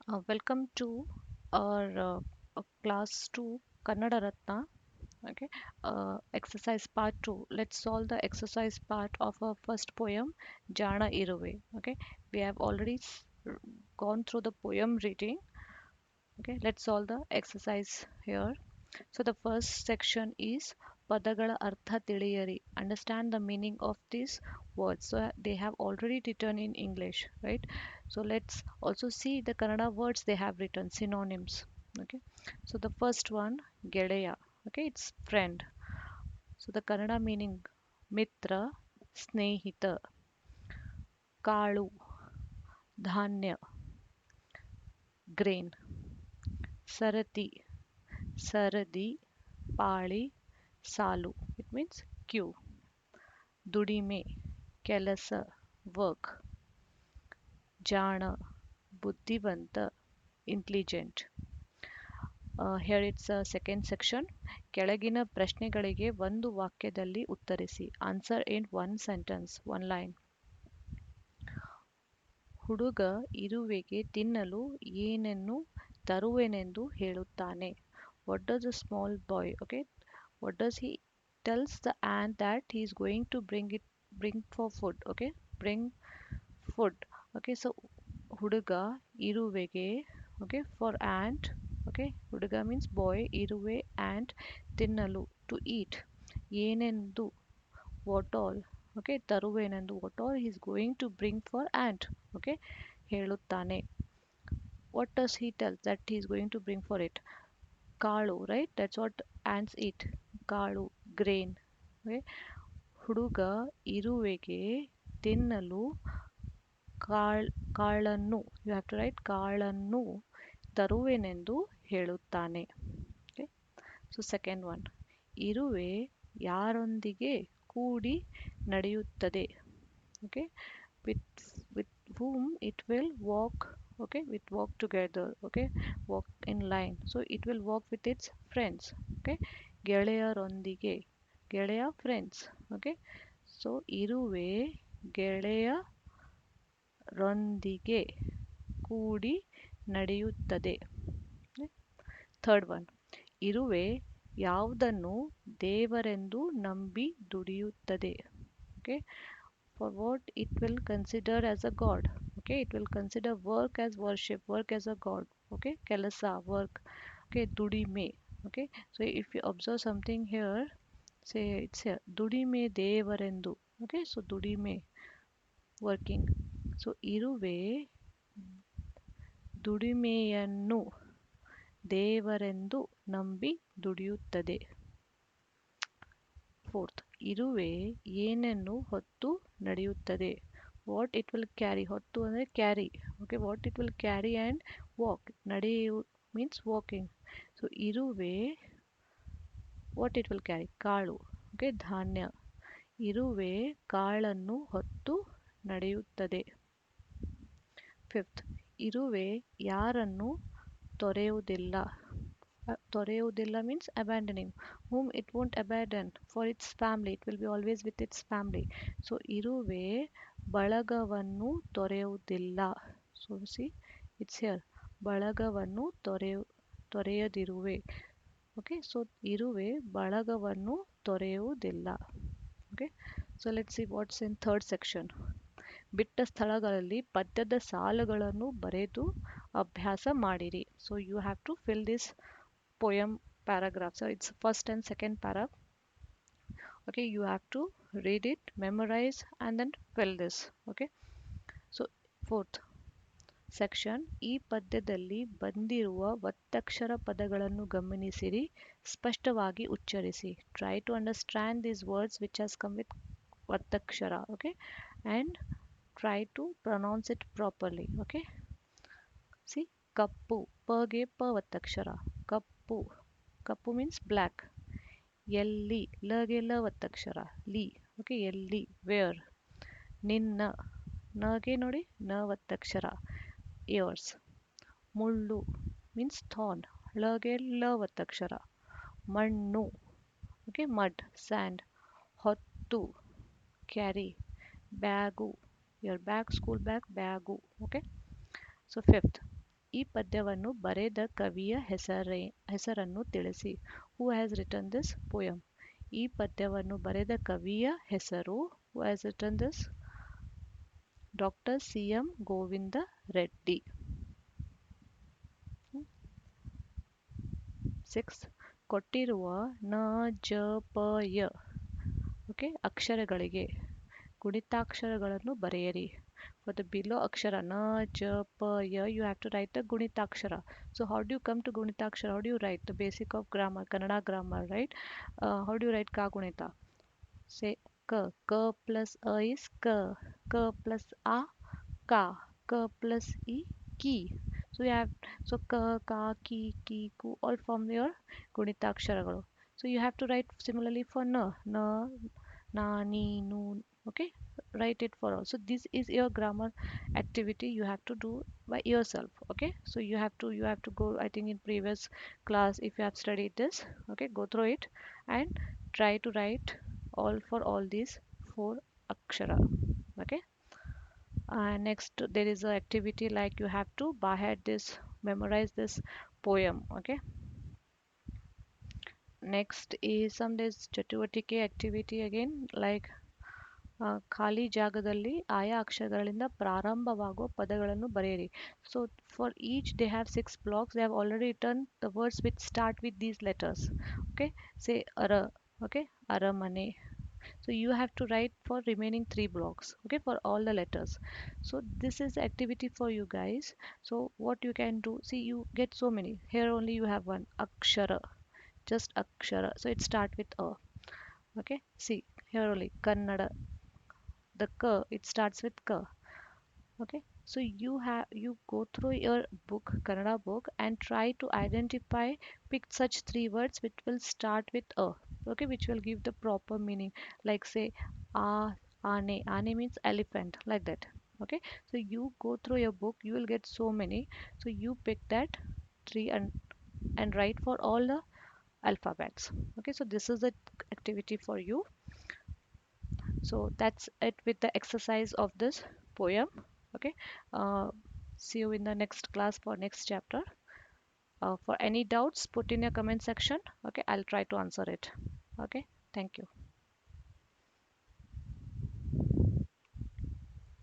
Welcome to our class 2 Kannada Ratna. Okay, exercise part 2. Let's solve the exercise part of our first poem, Jana Iruve. Okay, we have already gone through the poem reading. Okay, let's solve the exercise here. So the first section is Padagala Artha Tiliyari. Understand the meaning of these words. So they have already written in English, right? So let's also see the Kannada words they have written, synonyms. Okay. So the first one, Geleya. Okay, it's friend. So the Kannada meaning, Mitra, Snehita, Kalu, Dhanya, grain, Sarati, Saradi, Pali, Salu. It means queue. ದುಡಿಮೆ ಕೆಲಸ work ಜಾಣ ಬುದ್ಧಿವಂತ intelligent here it's second section ಕೆಳಗಿನ ಪ್ರಶ್ನೆಗಳಿಗೆ ಒಂದು ವಾಕ್ಯದಲ್ಲಿ ಉತ್ತರಿಸಿ answer in one sentence one line ಹುಡುಗ ಇರುವೆಗೆ ತಿನ್ನಲು ಏನನ್ನು ತರುವೆನೆಂದು ಹೇಳುತ್ತಾನೆ what does a small boy okay what does he tells the ant that he is going to bring for food okay bring food okay so huduga iruvege okay for ant okay huduga means boy iruve ant tinnalu to eat yenendu what all okay taruvenendu what all he is going to bring for ant okay ಹೇಳುತ್ತಾನೆ what does he tell that he is going to bring for it ಕಾಳು right that's what ants eat ಕಾಳು grain okay ಹುಡುಗ ಇರುವೆಗೆ ತಿನ್ನಲು ಕಾಳನ್ನು you have to right ಕಾಳನ್ನು ತರುವೆನೆಂದು ಹೇಳುತ್ತಾನೆ okay so second one ಇರುವೆ ಯಾರೊಂದಿಗೆ ಕೂಡಿ ನಡೆಯುತ್ತದೆ okay with with whom it will walk okay with walk together okay walk in line so it will walk with its friends okay ಗೆಳೆಯರೊಂದಿಗೆ ಗೆಳೆಯ friends okay so ಇರುವೆ ಗೆಳೆಯರೊಂದಿಗೆ ಕೂಡಿ ನಡೆಯುತ್ತದೆ ಥರ್ಡ್ ಒನ್ ಇರುವೆ ಯಾವುದನ್ನು ದೇವರೆಂದು ನಂಬಿ ದುಡಿಯುತ್ತದೆ okay for what it will consider as a god okay it will consider work as worship work as a god okay kelasa work okay dudime okay so if you observe something here say it's here ದುಡಿಮೆ ದೇವರೆಂದು okay so ದುಡಿಮೆ working so ಇರುವೆ ದುಡಿಮೆಯನ್ನು ದೇವರೆಂದು ನಂಬಿ ದುಡಿಯುತ್ತದೆ fourth ಇರುವೆ ಏನನ್ನು ಹೊತ್ತು ನಡೆಯುತ್ತದೆ ವಾಟ್ ಇಟ್ ವಿಲ್ ಕ್ಯಾರಿ ಹೊತ್ತು ಅಂದರೆ carry okay what it will carry and walk ನಡೆಯು ಮೀನ್ಸ್ ವಾಕಿಂಗ್ ಸೊ ಇರುವೆ ವಾಟ್ ಇಟ್ ವಿಲ್ ಕ್ಯಾರಿ ಕಾಳು ಓಕೆ ಧಾನ್ಯ ಇರುವೆ ಕಾಳನ್ನು ಹೊತ್ತು ನಡೆಯುತ್ತದೆ ಫಿಫ್ತ್ ಇರುವೆ ಯಾರನ್ನು ತೊರೆಯುವುದಿಲ್ಲ ತೊರೆಯುವುದಿಲ್ಲ means abandoning whom it won't abandon for its family it will be always with its family so ಇರುವೆ ಬಳಗವನ್ನು ತೊರೆಯುವುದಿಲ್ಲ so see it's here ಬಳಗವನ್ನು ತೊರೆಯದಿರುವೆ okay so ಇರುವೆ ಬಳಗವನ್ನು ತೊರೆಯುವುದಿಲ್ಲ okay so let's see what's in third section ಬಿಟ್ಟ ಸ್ಥಳಗಳಲ್ಲಿ ಪದ್ಯದ ಸಾಲುಗಳನ್ನು ಬರೆದು ಅಭ್ಯಾಸ ಮಾಡಿರಿ so you have to fill this poem paragraph so it's first and second paragraph okay you have to read it memorize and then fill this okay so fourth section ಈ ಪದ್ಯದಲ್ಲಿ ಬಂದಿರುವ ಒತ್ತಕ್ಷರ ಪದಗಳನ್ನು ಗಮನಿಸಿರಿ ಸ್ಪಷ್ಟವಾಗಿ ಉಚ್ಚರಿಸಿ try to understand these words which has come with ಒತ್ತಕ್ಷರ okay and try to pronounce it properly okay see ಕಪ್ಪು ಪಗೆ ಪ ಒತ್ತಕ್ಷರ ಕಪ್ಪು ಕಪ್ಪು means black ಎಲ್ಲಿ ಲಗೆ ಲ ಒತ್ತಕ್ಷರ ಲಿ ಓಕೆ ಎಲ್ಲಿ ವೇರ್ ನಿನ್ನ ನಗೆ ನೋಡಿ ನ ಒತ್ತಕ್ಷರ ಇಯರ್ಸ್ ಮುಳ್ಳು ಮೀನ್ಸ್ ಥಾರ್ನ್ ಲಗೆ ಲ ಒತ್ತಕ್ಷರ ಮಣ್ಣು ಓಕೆ ಮಡ್ ಸ್ಯಾಂಡ್ ಹೊತ್ತು carry bag your bag school bag bag okay so fifth ಈ ಪದ್ಯವನ್ನು ಬರೆದ ಕವಿಯ ಹೆಸರನ್ನು ತಿಳಿಸಿ. Who has written this poem? ಈ ಪದ್ಯವನ್ನು ಬರೆದ ಕವಿಯ ಹೆಸರು, who has written this? Doctor C M Govinda Reddy. 6. ಕೊಟ್ಟಿರುವ ನ ಜ ಪ ಯ ಓಕೆ ಅಕ್ಷರಗಳಿಗೆ ಗುಣಿತಾಕ್ಷರಗಳನ್ನು ಬರೆಯಿರಿ. For the below akshara na ja pa ya, you have to write the gunitakshara. So how do you come to gunitakshara? How do you write? The basic of grammar, Kannada grammar, right? How do you write ka gunita? Say ka. Ka plus a is ka. Ka plus a ka. Ka plus e ki. So you have, so ka, ka, ki, ku all form your gunitakshara. So you have to write similarly for na. Na, na, ni, nu. Okay, write it for all. So this is your grammar activity you have to do by yourself. Okay, so you have to go, I think in previous class if you have studied this, okay, go through it and try to write all for all these four akshara. Okay, next there is a activity like you have to by head this, memorize this poem. Okay, next is some this chatuvатike activity again, like ಖಾಲಿ ಜಾಗದಲ್ಲಿ ಆಯಾ ಅಕ್ಷರಗಳಿಂದ ಪ್ರಾರಂಭವಾಗುವ ಪದಗಳನ್ನು ಬರೆಯಿರಿ. So for each they have 6 blocks. They have already written the words which start with these letters. Okay, say ara. Okay, aramane. So you have to write for remaining 3 blocks. Okay, for all the letters. So this is the activity for you guys. So what you can do, see you get so many. Here only you have one akshara, just akshara. So it start with a. Okay, see here only Kannada, the k, it starts with k. Okay, so you go through your book, Kannada book, and try to identify, pick such 3 words which will start with a. Okay, which will give the proper meaning, like say a, ane means elephant, like that. Okay, so you go through your book, you will get so many. So you pick that 3 and write for all the alphabets. Okay, so this is the activity for you. So that's it with the exercise of this poem. Okay, uh, see you in the next class for next chapter. For any doubts, put in your comment section. Okay, I'll try to answer it. Okay, thank you.